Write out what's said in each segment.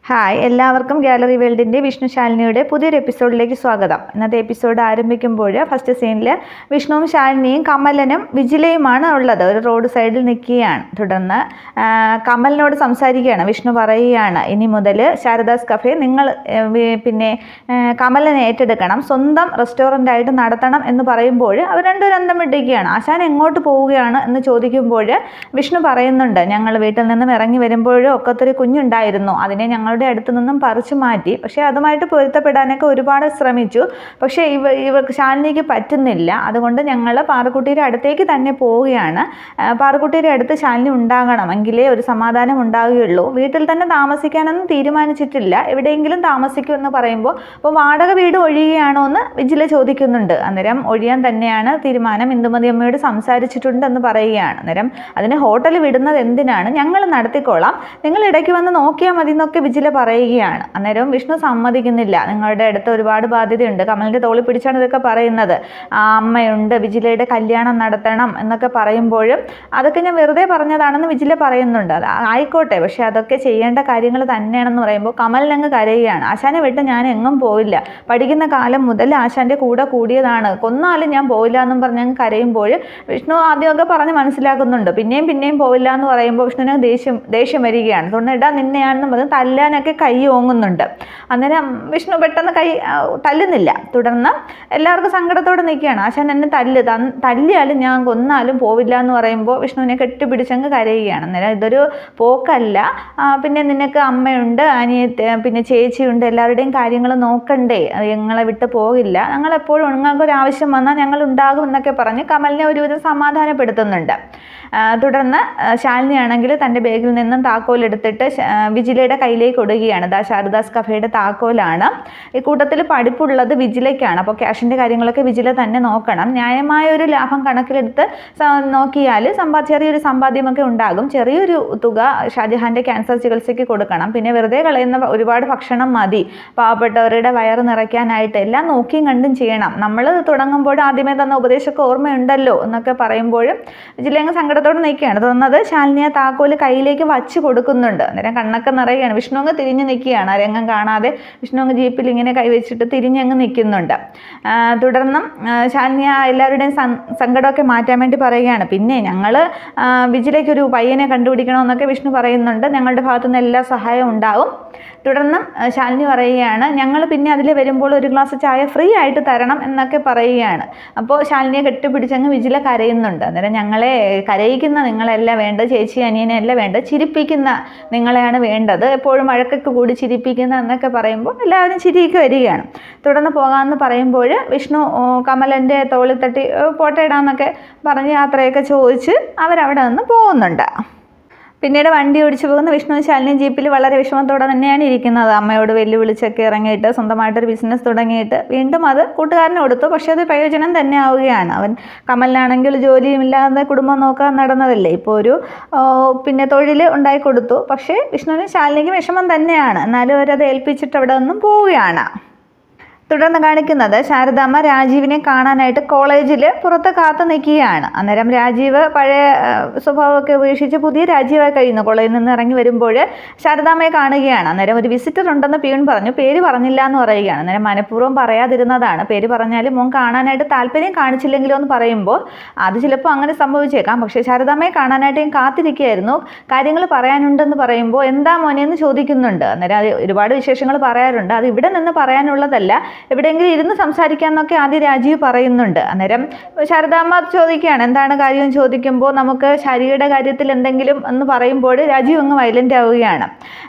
Hi, എല്ലാവർക്കും gallery വേൾഡിൻ്റെ Vishnu പുതിയൊരു എപ്പിസോഡിലേക്ക് സ്വാഗതം. ഇന്നത്തെ എപ്പിസോഡ് ആരംഭിക്കുമ്പോൾ ഫസ്റ്റ് സീനിൽ വിഷ്ണുവും ശാലിനിയും കമലനും വിജിലയുമാണ് ഉള്ളത്. ഒരു റോഡ് സൈഡിൽ നിൽക്കുകയാണ്. തുടർന്ന് കമലിനോട് സംസാരിക്കുകയാണ്. വിഷ്ണു പറയുകയാണ്, ഇനി മുതൽ ശാരദാസ് കഫേ നിങ്ങൾ കമലിനെ ഏറ്റെടുക്കണം, സ്വന്തം റെസ്റ്റോറൻ്റായിട്ട് നടത്തണം എന്ന് പറയുമ്പോൾ അവർ രണ്ടുപേരും അന്തം വിട്ടിരിക്കുകയാണ്. ആശാൻ എങ്ങോട്ട് പോവുകയാണ് എന്ന് ചോദിക്കുമ്പോൾ വിഷ്ണു പറയുന്നുണ്ട്, ഞങ്ങൾ വീട്ടിൽ നിന്നും ഇറങ്ങി വരുമ്പോഴും ഒക്കത്തൊരു കുഞ്ഞുണ്ടായിരുന്നു, അതിനെ ഞങ്ങളുടെ അടുത്ത് നിന്നും പറിച്ചു മാറ്റി. പക്ഷേ അതുമായിട്ട് പൊരുത്തപ്പെടാനൊക്കെ ഒരുപാട് ശ്രമിച്ചു. പക്ഷേ ഇവർക്ക് ശാലിനിക്ക് പറ്റുന്നില്ല. അതുകൊണ്ട് ഞങ്ങൾ പാറുക്കുട്ടിയുടെ അടുത്തേക്ക് തന്നെ പോവുകയാണ്. പാറുക്കുട്ടിയുടെ അടുത്ത് ശാലിനി ഉണ്ടാകണമെങ്കിലേ ഒരു സമാധാനം ഉണ്ടാവുകയുള്ളൂ. വീട്ടിൽ തന്നെ താമസിക്കാനൊന്നും തീരുമാനിച്ചിട്ടില്ല, എവിടെയെങ്കിലും താമസിക്കുമെന്ന് പറയുമ്പോൾ അപ്പോൾ വാടക വീട് ഒഴിയുകയാണോ എന്ന് വിജില ചോദിക്കുന്നുണ്ട്. അന്നേരം ഒഴിയാൻ തന്നെയാണ് തീരുമാനം, ഇന്ദുമതി അമ്മയോട് സംസാരിച്ചിട്ടുണ്ടെന്ന് പറയുകയാണ്. അന്നേരം അതിന് ഹോട്ടൽ വിടുന്നത് എന്തിനാണ്, ഞങ്ങൾ നടത്തിക്കോളാം, നിങ്ങൾ ഇടയ്ക്ക് വന്ന് നോക്കിയാൽ മതി എന്നൊക്കെ വിജില പറയുകയാണ്. അന്നേരം വിഷ്ണു സമ്മതിക്കുന്നില്ല. നിങ്ങളുടെ അടുത്ത് ഒരുപാട് ബാധ്യതയുണ്ട്, കമലിൻ്റെ തോളിൽ പിടിച്ചാണ് ഇതൊക്കെ പറയുന്നത്, അമ്മയുണ്ട്, വിജിലയുടെ കല്യാണം നടത്തണം എന്നൊക്കെ പറയുമ്പോഴും അതൊക്കെ ഞാൻ വെറുതെ പറഞ്ഞതാണെന്ന് വിജില പറയുന്നുണ്ട്. അത് ആയിക്കോട്ടെ, പക്ഷേ അതൊക്കെ ചെയ്യേണ്ട കാര്യങ്ങൾ തന്നെയാണെന്ന് പറയുമ്പോൾ കമലിനങ്ങ് കരയുകയാണ്. ആശാനെ വിട്ട് ഞാൻ എങ്ങും പോയില്ല, പഠിക്കുന്ന കാലം മുതൽ ആശാൻ്റെ കൂടെ കൂടിയതാണ്, കൊന്നാലും ഞാൻ പോയില്ല എന്നും പറഞ്ഞ് അങ്ങ് കരയുമ്പോൾ വിഷ്ണു ആദ്യമൊക്കെ പറഞ്ഞ് മനസ്സിലാക്കുന്നുണ്ട്. പിന്നെയും പോയില്ല എന്ന് പറയുമ്പോൾ വിഷ്ണുവിന് ദേഷ്യം വരികയാണ്. അതുകൊണ്ട് ഇടാ നിന്നെയാണെന്ന് പറഞ്ഞ് തല്ലാനൊക്കെ കൈ ഓങ്ങുന്നുണ്ട്. അന്നേരം വിഷ്ണു പെട്ടെന്ന് കൈ തല്ലുന്നില്ല. തുടർന്ന് എല്ലാവർക്കും സങ്കടത്തോടെ നിൽക്കുകയാണ്. ആശാൻ എന്നെ തല്ലിയാലും ഞാൻ കൊന്നാലും പോവില്ല എന്ന് പറയുമ്പോൾ വിഷ്ണുവിനെ കെട്ടിപ്പിടിച്ചങ്ങ് കരയുകയാണ്. അന്നേരം ഇതൊരു പോക്കല്ല, പിന്നെ നിനക്ക് അമ്മയുണ്ട്, പിന്നെ ചേച്ചിയുണ്ട്, എല്ലാവരുടെയും കാര്യങ്ങൾ നോക്കണ്ടേ, ഞങ്ങളെ വിട്ട് പോകില്ല, ഞങ്ങളെപ്പോഴും നിങ്ങൾക്കൊരാവശ്യം വന്നാൽ ഞങ്ങൾ ഉണ്ടാകും എന്നൊക്കെ പറഞ്ഞ് കമലിനെ ഒരുവിധം സമാധാനപ്പെടുത്തുന്നുണ്ട്. തുടർന്ന് ശാലിനി ആണെങ്കിൽ തൻ്റെ ബാഗിൽ നിന്നും താക്കോലെടുത്തിട്ട് വിജിലയുടെ കയ്യിലേക്ക് കൊടുക്കുകയാണ്. ശാരദാസ് കഫേയുടെ താക്കോലാണ്. ഈ കൂട്ടത്തിൽ പഠിപ്പുള്ളത് വിജിലയ്ക്കാണ്. അപ്പോൾ ക്യാഷിൻ്റെ കാര്യങ്ങളൊക്കെ വിജില തന്നെ നോക്കണം. ന്യായമായ ഒരു ലാഭം കണക്കിലെടുത്ത് നോക്കിയാൽ ചെറിയൊരു സമ്പാദ്യമൊക്കെ ഉണ്ടാകും. ചെറിയൊരു തുക ഷാജഹാൻ്റെ ക്യാൻസർ ചികിത്സയ്ക്ക് കൊടുക്കണം. പിന്നെ വെറുതെ കളയുന്ന ഒരുപാട് ഭക്ഷണം മതി, പാവപ്പെട്ടവരുടെ വയറ് നിറയ്ക്കാനായിട്ട് എല്ലാം നോക്കിയും കണ്ടും ചെയ്യണം. നമ്മൾ തുടങ്ങുമ്പോൾ ആദ്യമേ തന്ന ഉപദേശമൊക്കെ ഓർമ്മയുണ്ടല്ലോ എന്നൊക്കെ പറയുമ്പോഴും വിജില അങ്ങ് സങ്കടത്തോടെ നിൽക്കുകയാണ്. തോന്നുന്നത് ശാലിനിയെ താക്കോല് കയ്യിലേക്ക് വച്ച് കൊടുക്കുന്നുണ്ട്. അന്നേരം കണ്ണൊക്കെ നിറയുകയാണ്. വിഷ്ണു അങ്ങ് തിരിഞ്ഞ് നിൽക്കുകയാണ്. രംഗം കാണാതെ വിഷ്ണു അങ്ങ് ജീപ്പിൽ ഇങ്ങനെ കൈവച്ചിട്ട് തിരിഞ്ഞങ്ങ് നിൽക്കുന്നുണ്ട്. തുടർന്നും ശാലിനി എല്ലാവരുടെയും സങ്കടമൊക്കെ മാറ്റാൻ വേണ്ടി പറയുകയാണ്. പിന്നെ ഞങ്ങൾ വിജിലയ്ക്കൊരു പയ്യനെ കണ്ടുപിടിക്കണമെന്നൊക്കെ വിഷ്ണു പറയുന്നുണ്ട്. ഞങ്ങളുടെ ഭാഗത്തുനിന്ന് എല്ലാ സഹായവും ഉണ്ടാവും. തുടർന്നും ശാലിനി പറയുകയാണ്, ഞങ്ങൾ പിന്നെ അതിൽ വരുമ്പോൾ ഒരു ഗ്ലാസ് ചായ ഫ്രീ ആയിട്ട് തരണം എന്നൊക്കെ പറയുകയാണ്. അപ്പോൾ ശാലിനിയെ കെട്ടിപ്പിടിച്ചങ്ങ് വിജില കരയുന്നുണ്ട്. അന്നേരം ഞങ്ങളെ കരയിക്കുന്ന നിങ്ങളല്ല വേണ്ടത്, ചേച്ചി അനിയനെ അല്ല വേണ്ടത്, ചിരിപ്പിക്കുന്ന നിങ്ങളെയാണ് വേണ്ടത്, എപ്പോഴും വഴക്കൊക്കെ കൂടി ചിരിപ്പിക്കുന്ന എന്നൊക്കെ പറയുമ്പോൾ എല്ലാവരും ചിരിയൊക്കെ വരികയാണ്. തുടർന്ന് പോകാമെന്ന് പറയുമ്പോൾ വിഷ്ണു കമലൻ്റെ തോളിൽ തട്ടി പോട്ടെ ഇടാന്നൊക്കെ പറഞ്ഞ് യാത്രയൊക്കെ ചോദിച്ച് അവരവിടെ നിന്ന് പോകുന്നുണ്ട്. പിന്നീട് വണ്ടി ഓടിച്ചു പോകുന്ന വിഷ്ണുവും ശാലിനിയും ജീപ്പിൽ വളരെ വിഷമത്തോടെ തന്നെയാണ് ഇരിക്കുന്നത്. അമ്മയോട് വെല്ലുവിളിച്ചൊക്കെ ഇറങ്ങിയിട്ട് സ്വന്തമായിട്ടൊരു ബിസിനസ് തുടങ്ങിയിട്ട് വീണ്ടും അത് കൂട്ടുകാരന് കൊടുത്തു. പക്ഷേ അത് പ്രയോജനം തന്നെ ആവുകയാണ്. അവൻ കമലിനാണെങ്കിൽ ജോലിയും ഇല്ലാതെ കുടുംബം നോക്കാൻ നടന്നതല്ലേ, ഇപ്പോൾ ഒരു തൊഴിൽ ഉണ്ടായി കൊടുത്തു. പക്ഷേ വിഷ്ണുവിനും ശാലിനിക്കും വിഷമം തന്നെയാണ്. എന്നാലും അവരത് ഏൽപ്പിച്ചിട്ട് അവിടെ നിന്നും പോവുകയാണ്. തുടർന്ന് കാണിക്കുന്നത് ശാരദാമ്മ രാജീവിനെ കാണാനായിട്ട് കോളേജിൽ പുറത്ത് കാത്തു നിൽക്കുകയാണ്. അന്നേരം രാജീവ് പഴയ സ്വഭാവമൊക്കെ ഉപേക്ഷിച്ച് പുതിയ രാജീവായി കഴിയുന്നു. കോളേജിൽ നിന്ന് ഇറങ്ങി വരുമ്പോൾ ശാരദാമ്മയെ കാണുകയാണ്. അന്നേരം ഒരു വിസിറ്റർ ഉണ്ടെന്ന് പ്യൂൺ പറഞ്ഞു, പേര് പറഞ്ഞില്ല എന്ന് പറയുകയാണ്. അന്നേരം മനഃപൂർവ്വം പറയാതിരുന്നതാണ്, പേര് പറഞ്ഞാൽ മോൻ കാണാനായിട്ട് താല്പര്യം കാണിച്ചില്ലെങ്കിലോ എന്ന് പറയുമ്പോൾ അത് ചിലപ്പോൾ അങ്ങനെ സംഭവിച്ചേക്കാം. പക്ഷേ ശാരദാമ്മയെ കാണാനായിട്ട് ഞാൻ കാത്തിരിക്കുകയായിരുന്നു, കാര്യങ്ങൾ പറയാനുണ്ടെന്ന് പറയുമ്പോൾ എന്താ മോനെ എന്ന് ചോദിക്കുന്നുണ്ട്. അന്നേരം അത് ഒരുപാട് വിശേഷങ്ങൾ പറയാറുണ്ട്, അത് ഇവിടെ നിന്ന് പറയാനുള്ളതല്ല, എവിടെയെങ്കിലും ഇരുന്ന് സംസാരിക്കാമെന്നൊക്കെ ആദ്യം രാജീവ് പറയുന്നുണ്ട്. അന്നേരം ശാരദാമ്മ ചോദിക്കുകയാണ് എന്താണ് കാര്യം ചോദിക്കുമ്പോൾ നമുക്ക് ശാരികയുടെ കാര്യത്തിൽ എന്തെങ്കിലും എന്ന് പറയുമ്പോൾ രാജീവ് അങ്ങ് വയലൻ്റ് ആവുകയാണ്.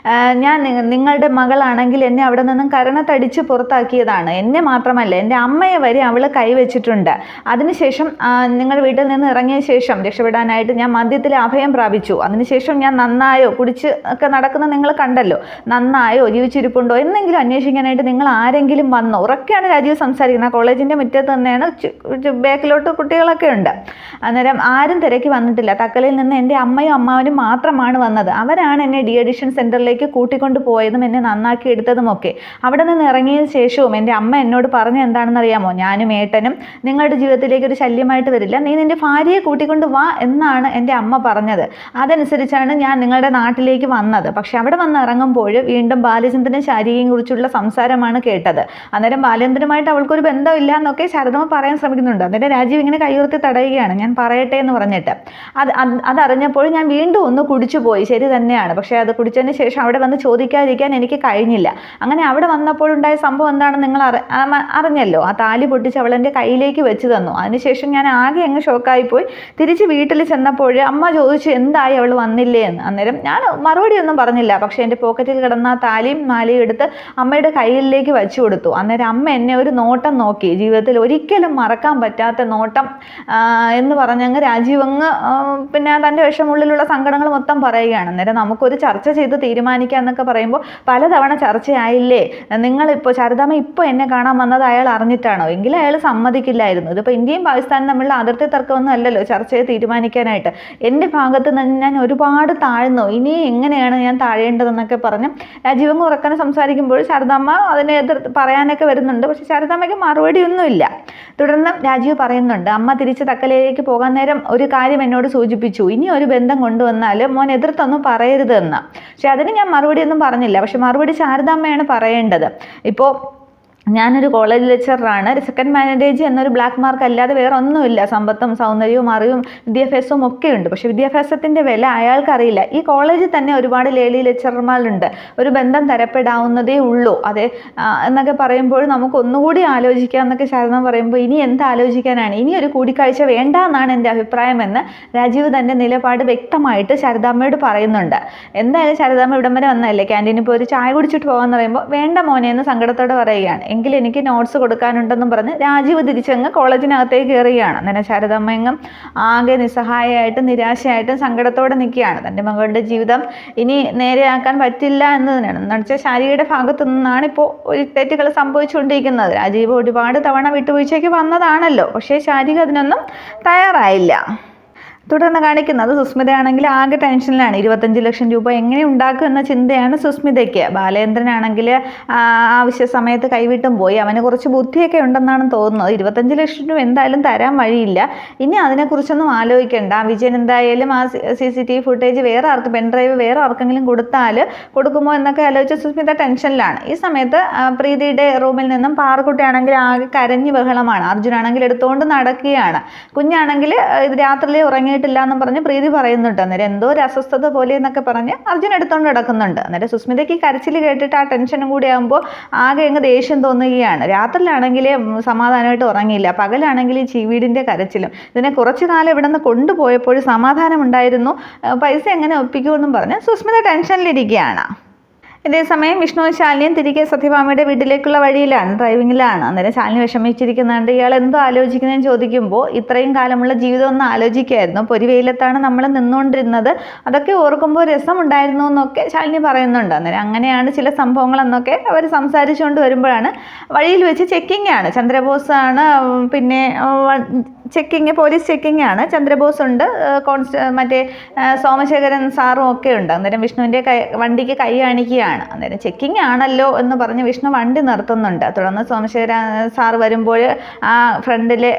ഞാൻ നിങ്ങളുടെ മകളാണെങ്കിൽ എന്നെ അവിടെ നിന്നും കരണത്തടിച്ച് പുറത്താക്കിയതാണ്, എന്നെ മാത്രമല്ല എൻ്റെ അമ്മയെ വരെ അവൾ കൈവച്ചിട്ടുണ്ട്. അതിനുശേഷം നിങ്ങൾ വീട്ടിൽ നിന്ന് ഇറങ്ങിയ ശേഷം രക്ഷപ്പെടാനായിട്ട് ഞാൻ മദ്യത്തിൽ അഭയം പ്രാപിച്ചു. അതിനുശേഷം ഞാൻ നന്നായോ, കുടിച്ച് ഒക്കെ നടക്കുന്ന നിങ്ങൾ കണ്ടല്ലോ, നന്നായോ, ജീവിച്ചിരിപ്പുണ്ടോ എന്നെങ്കിലും അന്വേഷിക്കാനായിട്ട് നിങ്ങൾ ആരെങ്കിലും വന്നോ, ഉറക്കെയാണ് രാജീവ് സംസാരിക്കുന്നത്. കോളേജിൻ്റെ മുറ്റത്ത് തന്നെയാണ്, ബാക്കിലോട്ട് കുട്ടികളൊക്കെ ഉണ്ട്. അന്നേരം ആരും തിരക്കി വന്നിട്ടില്ല. തക്കലയിൽ നിന്ന് എൻ്റെ അമ്മയും അമ്മാവനും മാത്രമാണ് വന്നത്. അവരാണ് എന്നെ ഡി അഡിഷൻ സെൻറ്ററിലേക്ക് കൂട്ടിക്കൊണ്ട് പോയതും എന്നെ നന്നാക്കി എടുത്തതുമൊക്കെ. അവിടെ നിന്ന് ഇറങ്ങിയ ശേഷവും എൻ്റെ അമ്മ എന്നോട് പറഞ്ഞ എന്താണെന്ന് അറിയാമോ? ഞാനും ഏട്ടനും നിങ്ങളുടെ ജീവിതത്തിലേക്ക് ഒരു ശല്യമായിട്ട് വരില്ല, നീ നിൻ്റെ ഭാര്യയെ കൂട്ടിക്കൊണ്ട് വാ എന്നാണ് എൻ്റെ അമ്മ പറഞ്ഞത്. അതനുസരിച്ചാണ് ഞാൻ നിങ്ങളുടെ നാട്ടിലേക്ക് വന്നത്. പക്ഷെ അവിടെ വന്ന് ഇറങ്ങുമ്പോൾ വീണ്ടും ബാലചന്ദ്രനും ശാരികയും കുറിച്ചുള്ള സംസാരമാണ് കേട്ടത്. അന്നേരം ബാലേന്ദ്രനുമായിട്ട് അവൾക്കൊരു ബന്ധമില്ല എന്നൊക്കെ ശാരദമ്മ പറയാൻ ശ്രമിക്കുന്നുണ്ട്. അന്നേരം രാജീവ് ഇങ്ങനെ കൈയുയർത്തി തടയുകയാണ്, ഞാൻ പറയട്ടെ എന്ന് പറഞ്ഞിട്ട്. അതറിഞ്ഞപ്പോൾ ഞാൻ വീണ്ടും ഒന്ന് കുടിച്ചു പോയി. ശരി തന്നെയാണ്, പക്ഷേ അത് കുടിച്ചതിന് ശേഷം അവിടെ വന്ന് ചോദിക്കാതിരിക്കാൻ എനിക്ക് കഴിഞ്ഞില്ല. അങ്ങനെ അവിടെ വന്നപ്പോഴുണ്ടായ സംഭവം എന്താണെന്ന് നിങ്ങൾ അറിഞ്ഞല്ലോ. ആ താലി പൊട്ടിച്ച് അവൾ എൻ്റെ കയ്യിലേക്ക് വെച്ച് തന്നു. അതിനുശേഷം ഞാൻ ആകെ അങ്ങ് ഷോക്കായിപ്പോയി. തിരിച്ച് വീട്ടിൽ ചെന്നപ്പോൾ അമ്മ ചോദിച്ചു എന്തായി അവൾ വന്നില്ലേ എന്ന്. അന്നേരം ഞാൻ മറുപടി ഒന്നും പറഞ്ഞില്ല. പക്ഷേ എൻ്റെ പോക്കറ്റിൽ കിടന്ന ആ താലിയും മാലയും എടുത്ത് അമ്മയുടെ കയ്യിലേക്ക് വെച്ചു കൊടുത്തു. അന്നേരം അമ്മ എന്നെ ഒരു നോട്ടം നോക്കി, ജീവിതത്തിൽ ഒരിക്കലും മറക്കാൻ പറ്റാത്ത നോട്ടം എന്ന് പറഞ്ഞങ്ങ് രാജീവ് അങ്ങ് പിന്നെ തൻ്റെ വിഷമുള്ളിലുള്ള സങ്കടങ്ങൾ മൊത്തം പറയുകയാണ്. അന്നേരം നമുക്കൊരു ചർച്ച ചെയ്ത് തീരുമാനിക്കുക എന്നൊക്കെ പറയുമ്പോൾ പലതവണ ചർച്ചയായില്ലേ, നിങ്ങളിപ്പോൾ ശാരദാമ്മ ഇപ്പോൾ എന്നെ കാണാൻ വന്നത് അയാൾ അറിഞ്ഞിട്ടാണോ? എങ്കിലും അയാൾ സമ്മതിക്കില്ലായിരുന്നു. ഇതിപ്പോൾ ഇന്ത്യയും പാകിസ്ഥാനും തമ്മിലുള്ള അതിർത്തി തർക്കമൊന്നും അല്ലല്ലോ ചർച്ചയെ തീരുമാനിക്കാനായിട്ട്. എൻ്റെ ഭാഗത്ത് നിന്ന് ഞാൻ ഒരുപാട് താഴ്ന്നു, ഇനി എങ്ങനെയാണ് ഞാൻ താഴേണ്ടതെന്നൊക്കെ പറഞ്ഞ് രാജീവങ്ങ് ഉറക്കനെ സംസാരിക്കുമ്പോൾ ശാരദാമ്മ അതിനെ പറയാനൊക്കെ വരുന്നുണ്ട്. പക്ഷെ ശാരദാമ്മയ്ക്ക് മറുപടിയൊന്നുമില്ല. തുടർന്ന് രാജീവ് പറയുന്നുണ്ട്, അമ്മ തിരിച്ച് തക്കലയിലേക്ക് പോകാൻ നേരം ഒരു കാര്യം എന്നോട് സൂചിപ്പിച്ചു, ഇനി ഒരു ബന്ധം കൊണ്ടുവന്നാൽ മോൻ എതിർത്തൊന്നും പറയരുത് എന്ന്. പക്ഷെ അതിന് ഞാൻ മറുപടിയൊന്നും പറഞ്ഞില്ല. പക്ഷെ മറുപടി ശാരദാമ്മയാണ് പറയേണ്ടത്. ഇപ്പോൾ ഞാനൊരു കോളേജ് ലെക്ചറാണ്. സെക്കൻഡ് മാരേജ് എന്നൊരു ബ്ലാക്ക് മാർക്ക് അല്ലാതെ വേറെ ഒന്നുമില്ല. സമ്പത്തും സൗന്ദര്യവും അറിവും വിദ്യാഭ്യാസവും ഒക്കെ ഉണ്ട്. പക്ഷെ വിദ്യാഭ്യാസത്തിൻ്റെ വില അയാൾക്കറിയില്ല. ഈ കോളേജിൽ തന്നെ ഒരുപാട് ലേഡി ലെക്ചർമാരുണ്ട്, ഒരു ബന്ധം തരപ്പെടാവുന്നതേ ഉള്ളൂ. അതെ എന്നൊക്കെ പറയുമ്പോൾ നമുക്ക് ഒന്നുകൂടി ആലോചിക്കാം എന്നൊക്കെ ശാരദ പറയുമ്പോൾ ഇനി എന്ത് ആലോചിക്കാനാണ്, ഇനി ഒരു കൂടിക്കാഴ്ച വേണ്ട എന്നാണ് എൻ്റെ അഭിപ്രായമെന്ന് രാജീവ് തൻ്റെ നിലപാട് വ്യക്തമായിട്ട് ശാരദാമ്മയോട് പറയുന്നുണ്ട്. എന്തായാലും ശാരദാമ്മ ഇവിടം വരെ വന്നതല്ലേ, ക്യാൻറ്റീനിൽ പോയി ഒരു ചായ കുടിച്ചിട്ട് പോകാമെന്ന് പറയുമ്പോൾ വേണ്ട മോനെ എന്ന് സങ്കടത്തോടെ പറയുകയാണ്. എങ്കിൽ എനിക്ക് നോട്ട്സ് കൊടുക്കാനുണ്ടെന്നും പറഞ്ഞ് രാജീവ് തിരിച്ചങ്ങ് കോളേജിനകത്തേക്ക് കയറുകയാണ്. അങ്ങനെ ശാരദാമ്മയങ്ങും ആകെ നിസ്സഹായമായിട്ടും നിരാശയായിട്ടും സങ്കടത്തോടെ നിൽക്കുകയാണ്. തൻ്റെ മകളുടെ ജീവിതം ഇനി നേരെയാക്കാൻ പറ്റില്ല എന്ന് തന്നെയാണ്. എന്ന് വെച്ചാൽ ശാരികയുടെ ഭാഗത്തു നിന്നാണ് ഇപ്പോൾ ഒരു തെറ്റുകൾ സംഭവിച്ചുകൊണ്ടിരിക്കുന്നത്. രാജീവ് ഒരുപാട് തവണ വിട്ടുവീഴ്ചയ്ക്ക് വന്നതാണല്ലോ, പക്ഷേ ശാരിക അതിനൊന്നും തയ്യാറായില്ല. തുടർന്ന് കാണിക്കുന്നത് സുസ്മിതയാണെങ്കിൽ ആകെ ടെൻഷനിലാണ്. 25 ലക്ഷം രൂപ എങ്ങനെ ഉണ്ടാക്കും എന്ന ചിന്തയാണ് സുസ്മിതയ്ക്ക്. ബാലേന്ദ്രനാണെങ്കിൽ ആവശ്യ സമയത്ത് കൈവിട്ടും പോയി. അവന് കുറച്ച് ബുദ്ധിയൊക്കെ ഉണ്ടെന്നാണ് തോന്നുന്നത്. 25 ലക്ഷം രൂപ എന്തായാലും തരാൻ വഴിയില്ല. ഇനി അതിനെക്കുറിച്ചൊന്നും ആലോചിക്കേണ്ട. വിജയൻ എന്തായാലും ആ CCTV ഫുട്ടേജ് വേറെ ആർക്ക്, പെൻഡ്രൈവ് വേറെ ആർക്കെങ്കിലും കൊടുക്കുമോ എന്നൊക്കെ ആലോചിച്ച് സുസ്മിത ടെൻഷനിലാണ്. ഈ സമയത്ത് പ്രീതിയുടെ റൂമിൽ നിന്നും പാറക്കുട്ടിയാണെങ്കിൽ ആകെ കരഞ്ഞ് ബഹളമാണ്. അർജുനാണെങ്കിൽ എടുത്തുകൊണ്ട് നടക്കുകയാണ്. കുഞ്ഞാണെങ്കിൽ ഇത് രാത്രിയിലെ ഉറങ്ങിയിട്ടില്ല എന്നും പറഞ്ഞ് പ്രീതി പറയുന്നുണ്ട്. അന്നേരം എന്തോ ഒരു അസ്വസ്ഥത പോലെ എന്നൊക്കെ പറഞ്ഞ് അർജുൻ എടുത്തുകൊണ്ട് നടക്കുന്നുണ്ട്. അന്നേരം സുസ്മിതയ്ക്ക് കരച്ചിൽ കേട്ടിട്ട് ആ ടെൻഷനും കൂടി ആകുമ്പോൾ ആകെ അങ്ങ് ദേഷ്യം തോന്നുകയാണ്. രാത്രിയിലാണെങ്കിൽ സമാധാനമായിട്ട് ഉറങ്ങിയില്ല, പകലാണെങ്കിൽ ഈ വീടിൻ്റെ കരച്ചിലും. ഇതിനെ കുറച്ചു കാലം ഇവിടെ നിന്ന് കൊണ്ടുപോയപ്പോൾ സമാധാനം ഉണ്ടായിരുന്നു, പൈസ എങ്ങനെ ഒപ്പിക്കുമെന്നും പറഞ്ഞ് സുസ്മിത ടെൻഷനിലിരിക്കുകയാണ്. ഇതേസമയം വിഷ്ണുവും ശാലിനിയും തിരികെ സത്യഭാമയുടെ വീട്ടിലേക്കുള്ള വഴിയിലാണ്, ഡ്രൈവിങ്ങിലാണ്. അന്നേരം ശാലിനി വിഷമിച്ചിരിക്കുന്നുണ്ട്. ഇയാൾ എന്തോ ആലോചിക്കുന്നതെന്ന് ചോദിക്കുമ്പോൾ ഇത്രയും കാലമുള്ള ജീവിതം ഒന്ന് ആലോചിക്കുകയായിരുന്നു, പൊരിവെയിലത്താണ് നമ്മൾ നിന്നുകൊണ്ടിരുന്നത്, അതൊക്കെ ഓർക്കുമ്പോൾ രസമുണ്ടായിരുന്നു എന്നൊക്കെ ശാലിനി പറയുന്നുണ്ട്. അന്നേരം അങ്ങനെയാണ് ചില സംഭവങ്ങളെന്നൊക്കെ അവർ സംസാരിച്ചുകൊണ്ട് വരുമ്പോഴാണ് വഴിയിൽ വെച്ച് ചെക്കിംഗ് ആണ്. ചന്ദ്രബോസ് ആണ്, പിന്നെ ചെക്കിങ്, പോലീസ് ചെക്കിംഗ് ആണ്. ചന്ദ്രബോസ് ഉണ്ട്, മറ്റേ സോമശേഖരൻ സാറും ഒക്കെ ഉണ്ട്. അന്നേരം വിഷ്ണുവിൻ്റെ വണ്ടിക്ക് കൈ കാണിക്കുകയാണ്. അന്നേരം ചെക്കിംഗ് ആണല്ലോ എന്ന് പറഞ്ഞ് വിഷ്ണു വണ്ടി നിർത്തുന്നുണ്ട്. തുടർന്ന് സോമശേഖരൻ സാർ വരുമ്പോൾ ആ ഫ്രണ്ടിലെ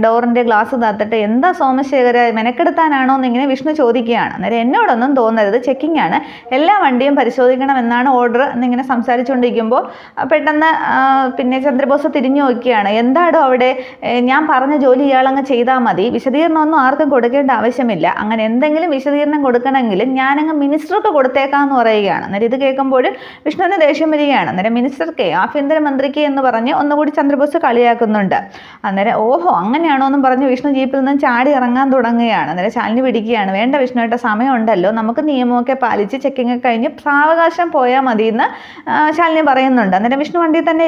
ഡോറിൻ്റെ ഗ്ലാസ് താത്തിട്ട് എന്താ സോമശേഖര മെനക്കെടുത്താനാണോ എന്നിങ്ങനെ വിഷ്ണു ചോദിക്കുകയാണ്. അന്നേരം എന്നോടൊന്നും തോന്നരുത്, ചെക്കിംഗ് ആണ്, എല്ലാ വണ്ടിയും പരിശോധിക്കണമെന്നാണ് ഓർഡർ എന്നിങ്ങനെ സംസാരിച്ചുകൊണ്ടിരിക്കുമ്പോൾ പെട്ടെന്ന് പിന്നെ ചന്ദ്രബോസ് തിരിഞ്ഞു നോക്കിയാണ്. എന്താടോ അവിടെ, ഞാൻ പറഞ്ഞ ജോലി ഇയാളങ്ങ് ചെയ്താൽ മതി, വിശദീകരണമൊന്നും ആർക്കും കൊടുക്കേണ്ട ആവശ്യമില്ല, അങ്ങനെ എന്തെങ്കിലും വിശദീകരണം കൊടുക്കണമെങ്കിൽ ഞാനങ്ങ് മിനിസ്റ്റർക്ക് കൊടുത്തേക്കാമെന്ന് പറയുകയാണ്. അന്നേരം ഇത് കേൾക്കുമ്പോൾ വിഷ്ണുവിന് ദേഷ്യം വരികയാണ്. അന്നേരം മിനിസ്റ്റർക്ക്, ആഭ്യന്തരമന്ത്രിക്ക് എന്ന് പറഞ്ഞ് ഒന്നുകൂടി ചന്ദ്രബോസ് കളിയാക്കുന്നുണ്ട്. അന്നേരം ഓഹോ അങ്ങനെയാണോ എന്നും പറഞ്ഞ് വിഷ്ണു ജീപ്പിൽ നിന്നും ചാടി ഇറങ്ങാൻ തുടങ്ങുകയാണ്. അന്നേരം ശാലിനി പിടിക്കുകയാണ്. വേണ്ട വിഷ്ണുവായിട്ട് സമയമുണ്ടല്ലോ, നമുക്ക് നിയമമൊക്കെ പാലിച്ച് ചെക്കിങ് കഴിഞ്ഞ് സാവകാശം പോയാൽ മതി എന്ന് ശാലിനി പറയുന്നുണ്ട്. അന്നേരം വിഷ്ണു വണ്ടിയിൽ തന്നെ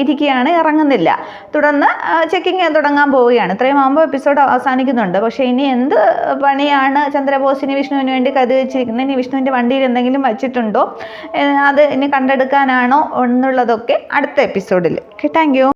ഇരിക്കുകയാണ്, ഇറങ്ങുന്നില്ല. തുടർന്ന് ചെക്കിങ് തുടങ്ങാൻ പോവുകയാണ്. അത്രയും ആകുമ്പോൾ എപ്പിസോഡ് അവസാനിക്കുന്നുണ്ട്. പക്ഷേ ഇനി എന്ത് പണിയാണ് ചന്ദ്രബോസിന് വിഷ്ണുവിന് വേണ്ടി കരുതി വെച്ചിരിക്കുന്നത്, ഇനി വിഷ്ണുവിൻ്റെ വണ്ടിയിൽ എന്തെങ്കിലും വച്ചിട്ടുണ്ടോ, അത് ഇനി കണ്ടെടുക്കാനാണോ എന്നുള്ളതൊക്കെ അടുത്ത എപ്പിസോഡിൽ. Okay, thank you.